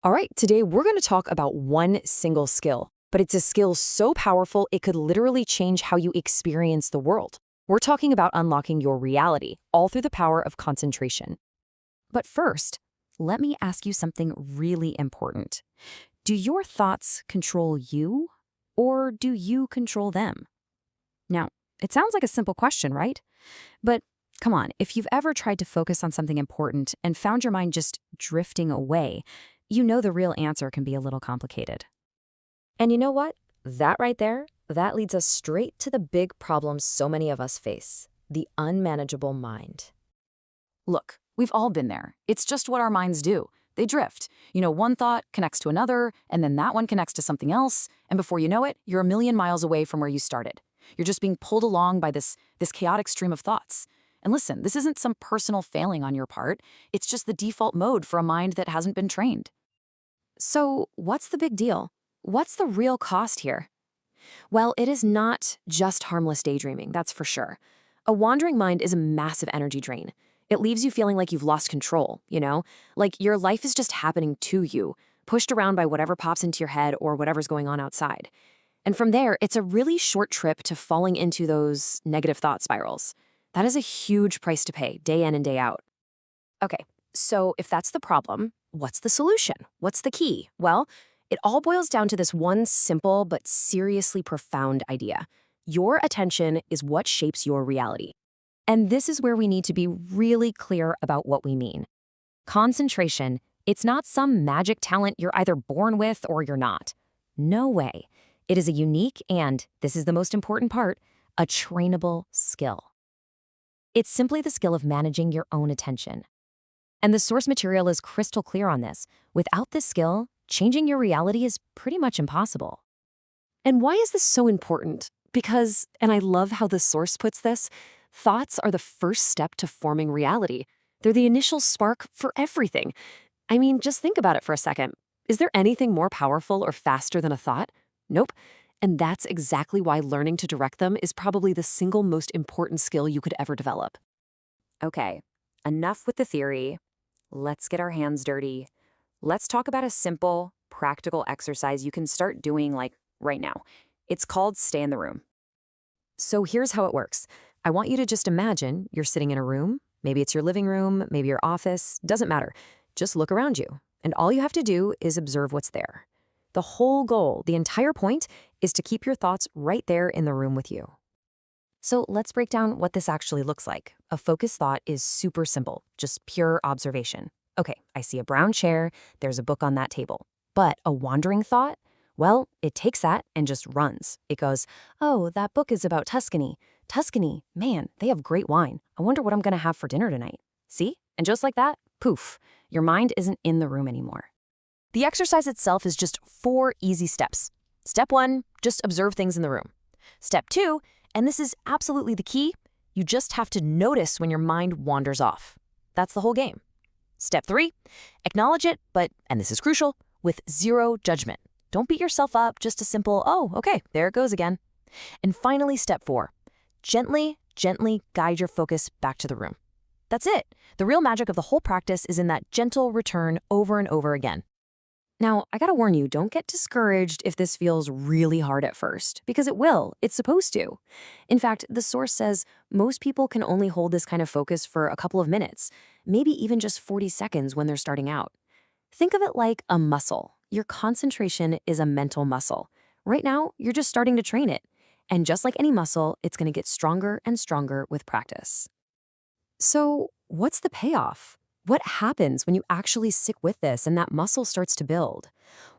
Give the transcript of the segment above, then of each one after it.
All right, today we're going to talk about one single skill, but it's a skill so powerful it could literally change how you experience the world. We're talking about unlocking your reality, all through the power of concentration. But first, let me ask you something really important. Do your thoughts control you, or do you control them? Now, it sounds like a simple question, right? But come on, if you've ever tried to focus on something important and found your mind just drifting away, you know the real answer can be a little complicated. And you know what? That right there, that leads us straight to the big problem so many of us face, the unmanageable mind. Look, we've all been there. It's just what our minds do. They drift. One thought connects to another, and then that one connects to something else, and before you know it, you're a million miles away from where you started. You're just being pulled along by this chaotic stream of thoughts. And listen, this isn't some personal failing on your part. It's just the default mode for a mind that hasn't been trained. So, what's the big deal? What's the real cost here? Well, it is not just harmless daydreaming, that's for sure. A wandering mind is a massive energy drain. It leaves you feeling like you've lost control, like your life is just happening to you, pushed around by whatever pops into your head or whatever's going on outside. And from there, it's a really short trip to falling into those negative thought spirals. That is a huge price to pay, day in and day out. Okay, so if that's the problem, what's the solution? What's the key? Well, it all boils down to this one simple but seriously profound idea. Your attention is what shapes your reality. And this is where we need to be really clear about what we mean. Concentration, it's not some magic talent you're either born with or you're not. No way. It is a unique and, this is the most important part, a trainable skill. It's simply the skill of managing your own attention. And the source material is crystal clear on this. Without this skill, changing your reality is pretty much impossible. And why is this so important? Because, and I love how the source puts this, thoughts are the first step to forming reality. They're the initial spark for everything. I mean, just think about it for a second. Is there anything more powerful or faster than a thought? Nope. And that's exactly why learning to direct them is probably the single most important skill you could ever develop. Okay, enough with the theory. Let's get our hands dirty. Let's talk about a simple, practical exercise you can start doing right now. It's called Stay in the Room. So here's how it works. I want you to just imagine you're sitting in a room. Maybe it's your living room, maybe your office, doesn't matter. Just look around you. And all you have to do is observe what's there. The whole goal, the entire point, is to keep your thoughts right there in the room with you. So let's break down what this actually looks like. A focused thought is super simple, just pure observation. Okay, I see a brown chair, there's a book on that table. But a wandering thought? Well, it takes that and just runs. It goes, oh, that book is about Tuscany. Tuscany, man, they have great wine. I wonder what I'm gonna have for dinner tonight. See? And just like that, poof, your mind isn't in the room anymore. The exercise itself is just 4 easy steps. Step 1, just observe things in the room. Step 2, and this is absolutely the key, you just have to notice when your mind wanders off. That's the whole game. Step 3, acknowledge it, but, and this is crucial, with 0 judgment. Don't beat yourself up, just a simple, oh, okay, there it goes again. And finally, step 4, gently guide your focus back to the room. That's it. The real magic of the whole practice is in that gentle return over and over again. Now, I gotta warn you, don't get discouraged if this feels really hard at first, because it will. It's supposed to. In fact, the source says most people can only hold this kind of focus for a couple of minutes, maybe even just 40 seconds when they're starting out. Think of it like a muscle. Your concentration is a mental muscle. Right now, you're just starting to train it. And just like any muscle, it's gonna get stronger and stronger with practice. So, what's the payoff? What happens when you actually stick with this and that muscle starts to build?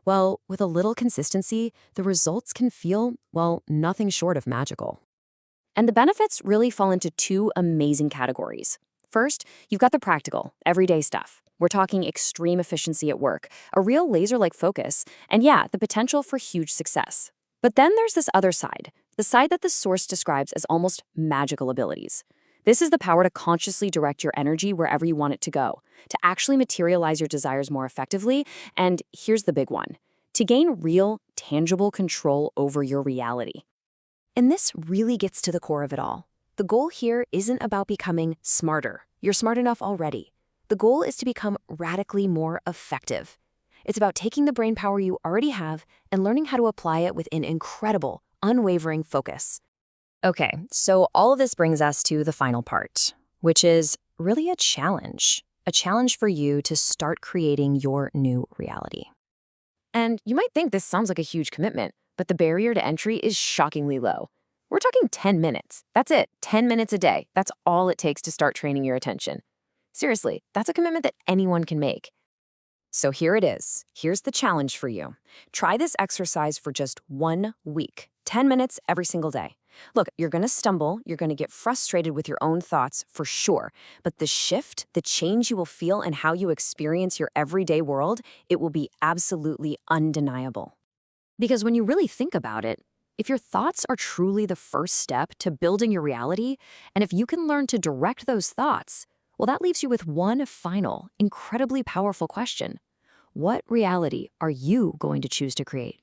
Well, with a little consistency, the results can feel, well, nothing short of magical. And the benefits really fall into 2 amazing categories. First, you've got the practical, everyday stuff. We're talking extreme efficiency at work, a real laser-like focus, and yeah, the potential for huge success. But then there's this other side, the side that the source describes as almost magical abilities. This is the power to consciously direct your energy wherever you want it to go, to actually materialize your desires more effectively, and here's the big one, to gain real, tangible control over your reality. And this really gets to the core of it all. The goal here isn't about becoming smarter. You're smart enough already. The goal is to become radically more effective. It's about taking the brain power you already have and learning how to apply it with an incredible, unwavering focus. Okay, so all of this brings us to the final part, which is really a challenge for you to start creating your new reality. And you might think this sounds like a huge commitment, but the barrier to entry is shockingly low. We're talking 10 minutes. That's it, 10 minutes a day. That's all it takes to start training your attention. Seriously, that's a commitment that anyone can make. So here it is. Here's the challenge for you. Try this exercise for just 1 week, 10 minutes every single day. Look, you're going to stumble, you're going to get frustrated with your own thoughts for sure, but the shift, the change you will feel in how you experience your everyday world, it will be absolutely undeniable. Because when you really think about it, if your thoughts are truly the first step to building your reality, and if you can learn to direct those thoughts, well, that leaves you with one final, incredibly powerful question. What reality are you going to choose to create?